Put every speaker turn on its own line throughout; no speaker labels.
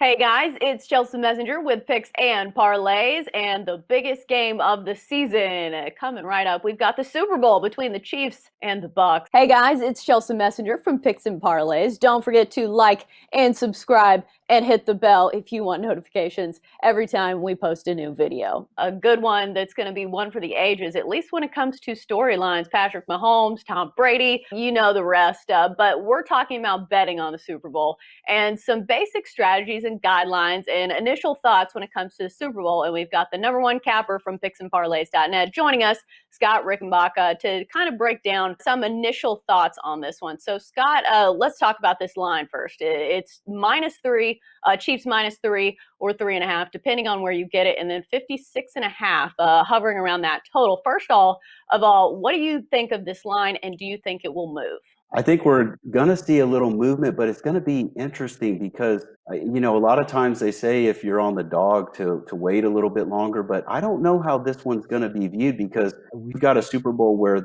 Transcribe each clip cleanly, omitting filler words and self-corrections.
Hey guys, it's Chelsa Messenger with Picks and Parlays, and the biggest game of the season coming right up. We've got the Super Bowl between the Chiefs and the Bucks. Hey guys, it's Chelsa Messenger from Picks and Parlays. Don't forget to like and subscribe and hit the bell if you want notifications every time we post a new video. A good one that's going to be one for the ages, at least when it comes to storylines. Patrick Mahomes, Tom Brady, you know the rest. But we're talking about betting on the Super Bowl and some basic strategies and guidelines and initial thoughts when it comes to the Super Bowl. And we've got the number one capper from picksandparlays.net joining us, Scott Rickenbach, to kind of break down some initial thoughts on this one. So, Scott, let's talk about this line first. It's -3, Chiefs -3 or 3.5, depending on where you get it, and then 56.5, hovering around that total. First of all, what do you think of this line, and do you think it will move?
I think we're going to see a little movement, but it's going to be interesting because, a lot of times they say if you're on the dog to wait a little bit longer, but I don't know how this one's going to be viewed because we've got a Super Bowl where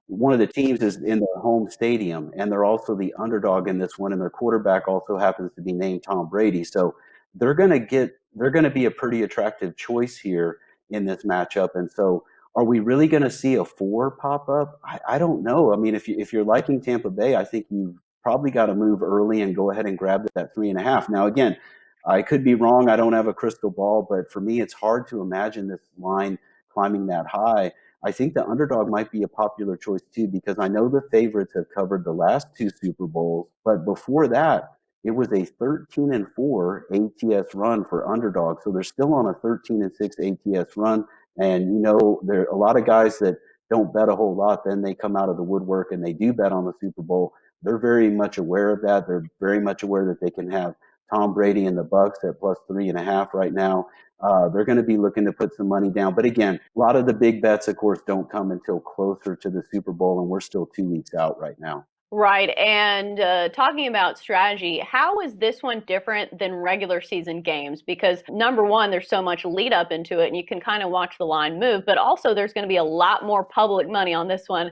one of the teams is in their home stadium and they're also the underdog in this one, and their quarterback also happens to be named Tom Brady. So they're going to be a pretty attractive choice here in this matchup. And so are we really going to see a four pop up? I don't know. I mean, if you're liking Tampa Bay, I think you've probably got to move early and go ahead and grab that 3.5. Now, again, I could be wrong. I don't have a crystal ball, but for me, it's hard to imagine this line climbing that high. I think the underdog might be a popular choice too, because I know the favorites have covered the last two Super Bowls, but before that, it was a 13-4 ATS run for underdog. So they're still on a 13-6 ATS run. And there are a lot of guys that don't bet a whole lot. Then they come out of the woodwork and they do bet on the Super Bowl. They're very much aware of that. They're very much aware that they can have Tom Brady and the Bucks at +3.5 right now. They're going to be looking to put some money down. But again, a lot of the big bets, of course, don't come until closer to the Super Bowl, and we're still 2 weeks out right now.
Right. And talking about strategy, how is this one different than regular season games? Because number one, there's so much lead up into it and you can kind of watch the line move, but also there's going to be a lot more public money on this one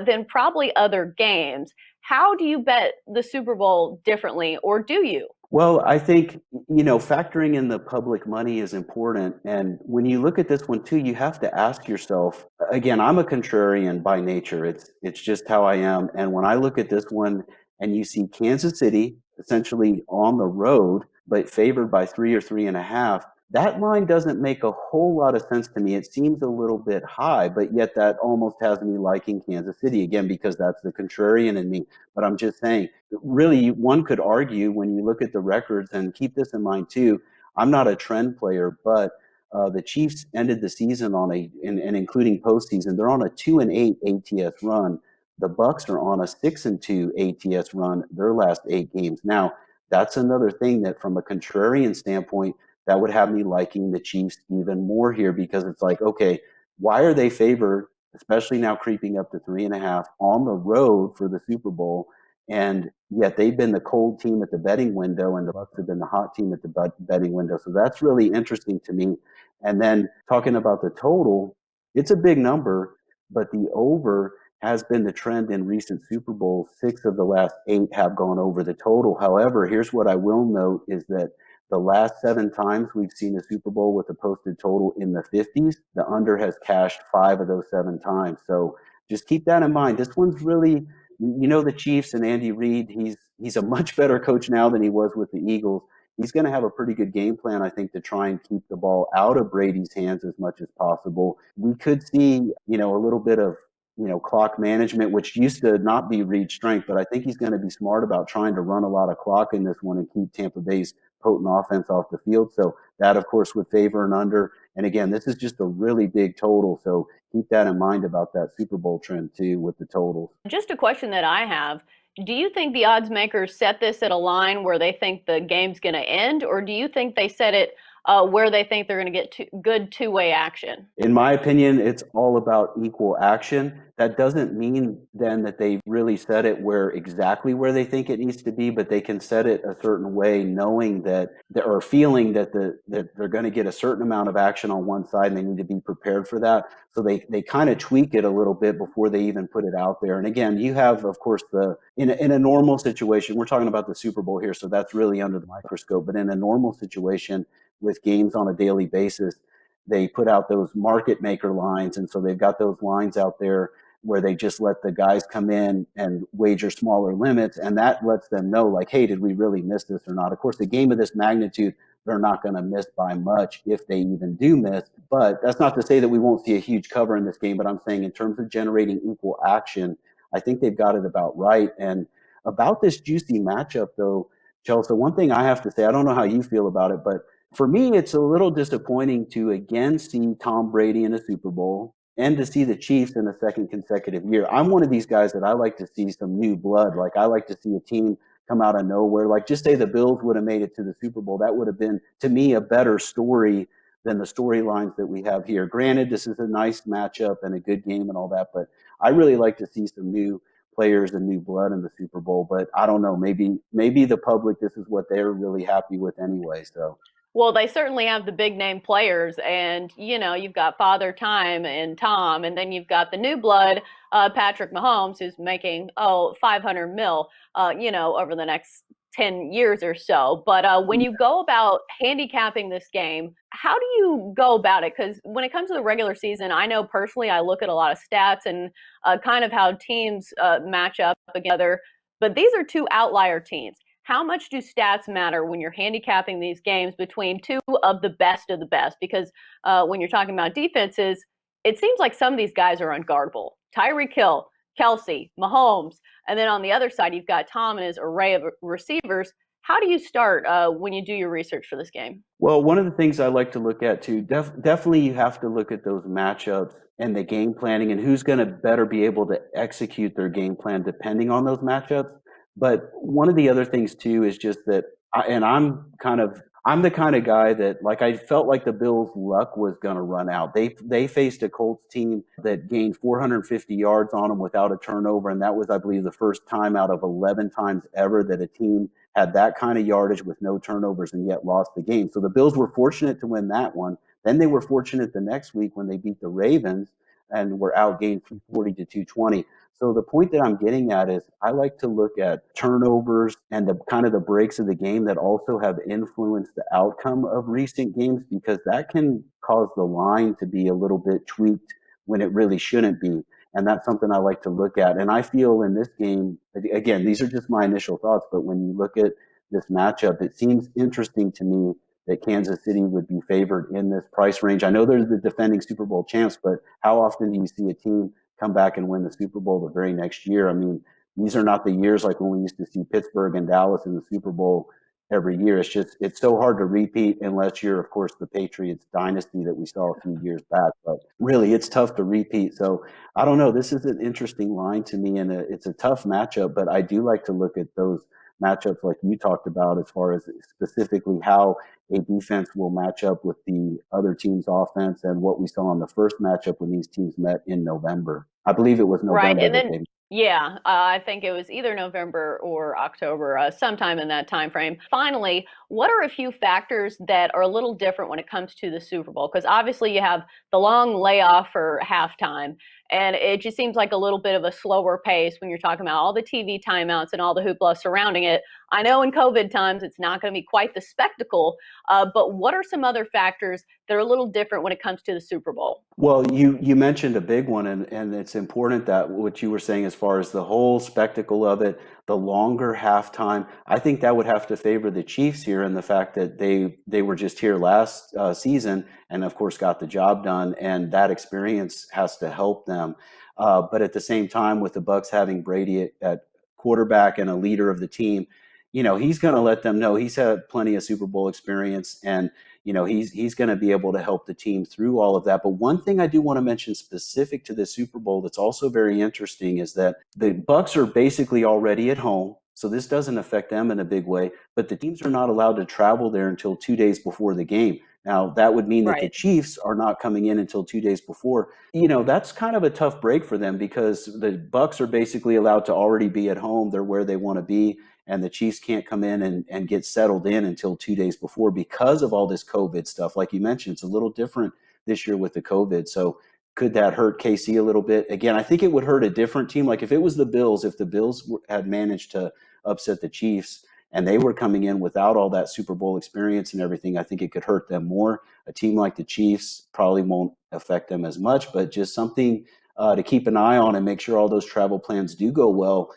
than probably other games. How do you bet the Super Bowl differently, or do you?
Well, I think, factoring in the public money is important. And when you look at this one too, you have to ask yourself, again, I'm a contrarian by nature. It's just how I am. And when I look at this one and you see Kansas City essentially on the road, but favored by 3 or 3.5, that line doesn't make a whole lot of sense to me. It seems a little bit high, but yet that almost has me liking Kansas City again, because that's the contrarian in me. But I'm just saying, really, one could argue when you look at the records, and keep this in mind too. I'm not a trend player, but the Chiefs ended the season and including postseason, they're on a 2-8 ATS run. The Bucks are on a 6-2 ATS run their last 8 games. Now, that's another thing that, from a contrarian standpoint, that would have me liking the Chiefs even more here, because it's like, okay, why are they favored, especially now creeping up to 3.5 on the road for the Super Bowl? And yet they've been the cold team at the betting window, and the Bucks have been the hot team at the betting window. So that's really interesting to me. And then talking about the total, it's a big number, but the over has been the trend in recent Super Bowls. 6 of the last 8 have gone over the total. However, here's what I will note is that the last 7 times we've seen a Super Bowl with a posted total in the 50s, the under has cashed 5 of those 7 times. So just keep that in mind. This one's really, the Chiefs and Andy Reid. He's a much better coach now than he was with the Eagles. He's going to have a pretty good game plan, I think, to try and keep the ball out of Brady's hands as much as possible. We could see, a little bit of clock management, which used to not be Reid's strength, but I think he's going to be smart about trying to run a lot of clock in this one and keep Tampa Bay's potent offense off the field. So that, of course, would favor an under. And again, this is just a really big total. So keep that in mind about that Super Bowl trend too with the totals.
Just a question that I have. Do you think the odds makers set this at a line where they think the game's going to end, or do you think they set it where they think they're going to get good two-way action?
In my opinion, it's all about equal action. That doesn't mean then that they really set it exactly where they think it needs to be, but they can set it a certain way, knowing that or feeling that that they're going to get a certain amount of action on one side, and they need to be prepared for that. So they kind of tweak it a little bit before they even put it out there. And again, you have, of course, in a normal situation, we're talking about the Super Bowl here, so that's really under the microscope. But in a normal situation with games on a daily basis, they put out those market maker lines. And so they've got those lines out there where they just let the guys come in and wager smaller limits. And that lets them know, like, hey, did we really miss this or not? Of course, a game of this magnitude, they're not going to miss by much if they even do miss. But that's not to say that we won't see a huge cover in this game. But I'm saying in terms of generating equal action, I think they've got it about right. And about this juicy matchup, though, Chelsea, one thing I have to say, I don't know how you feel about it, but for me, it's a little disappointing to again see Tom Brady in a Super Bowl and to see the Chiefs in a second consecutive year. I'm one of these guys that I like to see some new blood. Like, I like to see a team come out of nowhere. Like, just say the Bills would have made it to the Super Bowl. That would have been, to me, a better story than the storylines that we have here. Granted, this is a nice matchup and a good game and all that, but I really like to see some new players and new blood in the Super Bowl. But I don't know, maybe the public, this is what they're really happy with anyway. So
Well, they certainly have the big name players, and you've got Father Time and Tom, and then you've got the new blood, Patrick Mahomes, who's making 500 mil, over the next 10 years or so. But when you go about handicapping this game, how do you go about it? Because when it comes to the regular season, I know personally I look at a lot of stats and kind of how teams match up together. But these are two outlier teams. How much do stats matter when you're handicapping these games between two of the best of the best? Because when you're talking about defenses, it seems like some of these guys are unguardable. Tyreek Hill, Kelsey, Mahomes, and then on the other side, you've got Tom and his array of receivers. How do you start when you do your research for this game?
Well, one of the things I like to look at too, definitely you have to look at those matchups and the game planning and who's going to better be able to execute their game plan depending on those matchups. But one of the other things too is just that, I'm the kind of guy that, like, I felt like the Bills' luck was going to run out. They faced a Colts team that gained 450 yards on them without a turnover, and that was, I believe, the first time out of 11 times ever that a team had that kind of yardage with no turnovers and yet lost the game. So the Bills were fortunate to win that one. Then they were fortunate the next week when they beat the Ravens and were outgained 340 to 220. So the point that I'm getting at is I like to look at turnovers and the kind of the breaks of the game that also have influenced the outcome of recent games, because that can cause the line to be a little bit tweaked when it really shouldn't be. And that's something I like to look at. And I feel in this game, again, these are just my initial thoughts, but when you look at this matchup, it seems interesting to me that Kansas City would be favored in this price range. I know they're the defending Super Bowl champs, but how often do you see a team come back and win the Super Bowl the very next year? I mean, these are not the years like when we used to see Pittsburgh and Dallas in the Super Bowl every year. It's so hard to repeat unless you're, of course, the Patriots dynasty that we saw a few years back. But really, it's tough to repeat. So I don't know. This is an interesting line to me, and it's a tough matchup. But I do like to look at those matchups like you talked about, as far as specifically how a defense will match up with the other team's offense, and what we saw in the first matchup when these teams met in November. I believe it was
Right.
November
And
that
then,
they.
yeah, I think it was either November or October, sometime in that time frame. Finally, what are a few factors that are a little different when it comes to the Super Bowl? Because obviously you have the long layoff for halftime, and it just seems like a little bit of a slower pace when you're talking about all the TV timeouts and all the hoopla surrounding it. I know in COVID times it's not going to be quite the spectacle, but what are some other factors that are a little different when it comes to the Super Bowl?
Well, you mentioned a big one, and it's important that what you were saying as far as the whole spectacle of it, the longer halftime. I think that would have to favor the Chiefs here, and the fact that they were just here last season, and of course got the job done, and that experience has to help them. But at the same time, with the Bucks having Brady at quarterback and a leader of the team, he's going to let them know he's had plenty of Super Bowl experience, and he's going to be able to help the team through all of that. But one thing I do want to mention specific to the Super Bowl that's also very interesting is that the Bucks are basically already at home, so this doesn't affect them in a big way. But the teams are not allowed to travel there until 2 days before the game. Now, that would mean that the
Right.
Chiefs are not coming in until 2 days before. That's kind of a tough break for them because the Bucks are basically allowed to already be at home. They're where they want to be, and the Chiefs can't come in and get settled in until 2 days before because of all this COVID stuff. Like you mentioned, it's a little different this year with the COVID. So could that hurt KC a little bit? Again, I think it would hurt a different team. Like if it was the Bills, if the Bills had managed to upset the Chiefs, and they were coming in without all that Super Bowl experience and everything, I think it could hurt them more. A team like the Chiefs probably won't affect them as much, but just something to keep an eye on and make sure all those travel plans do go well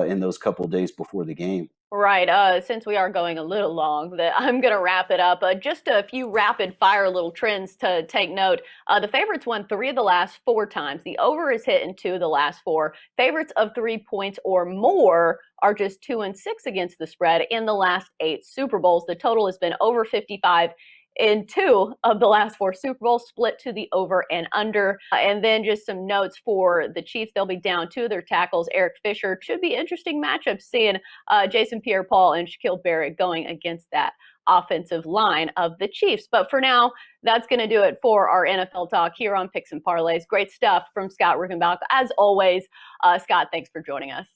in those couple of days before the game.
Right. Since we are going a little long, I'm going to wrap it up. Just a few rapid fire little trends to take note. The favorites won 3 of the last 4 times. The over is hit in 2 of the last 4. Favorites of 3 points or more are just 2-6 against the spread in the last 8 Super Bowls. The total has been over 55 in 2 of the last 4 Super Bowls, split to the over and under. And then just some notes for the Chiefs. They'll be down 2 of their tackles. Eric Fisher. Should be interesting matchup seeing Jason Pierre-Paul and Shaquille Barrett going against that offensive line of the Chiefs. But for now, that's going to do it for our NFL talk here on Picks and Parlays. Great stuff from Scott Rickenbach. As always, Scott, thanks for joining us.